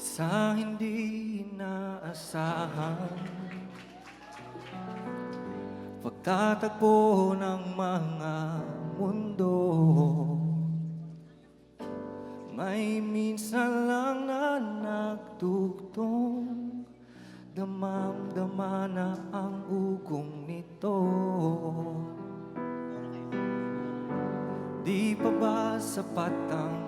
Sa hindi inaasahan pagtatagpo ng mga mundo, may minsan lang na nagtugtong, damang-dama na ang ugong nito. Di pa ba sapat ang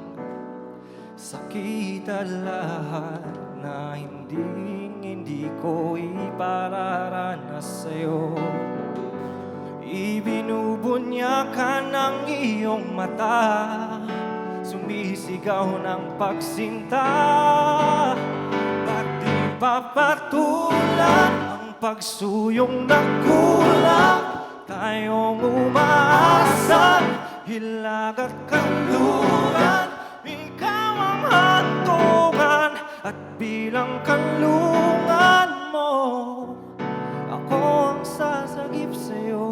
sakit at lahat na hindi ko ipararanas sa'yo? Ibinubunyakan ng iyong mata, sumisigaw ng pagsinta. Ba't di papatulan ang pagsuyong na kulang? Tayong umaasa, hilag at kanluran. Ikaw ang hantungan at bilang kanlungan mo, ako ang sasagip sa'yo.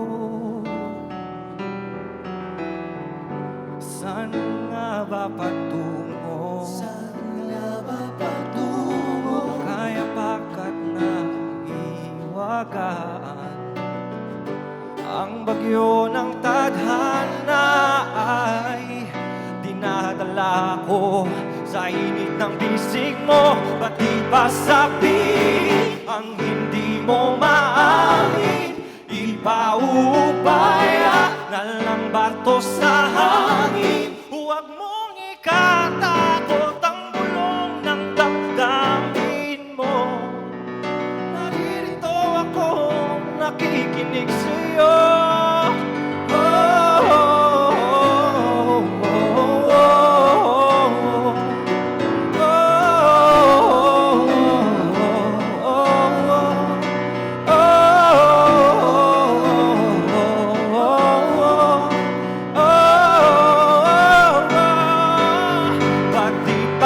Saan nga ba patungo? Saan nga ba patungo? Kaya bakit na iwagaan ang bagyo ng tadhana ay dinadala ko sa init ng bisig mo. Ba't di ba sabi ang hindi mo maamin? Ipaubaya na lang bato sa hangin. Huwag mong ikatakot ang bulong ng damdamin mo. Naririto ako, nakikinig sa'yo.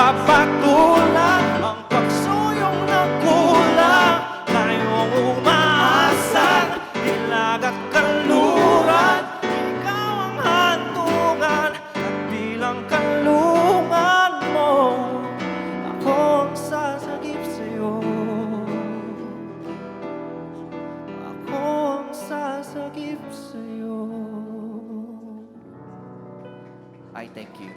Patulan ang pagsuyong na kulang. Tayong umaasan, hilag at kanluran. Ikaw ang hantungan at bilang kanlungan mo, ako ang sasagip sa'yo. Ako ang sasagip sa'yo. I thank you.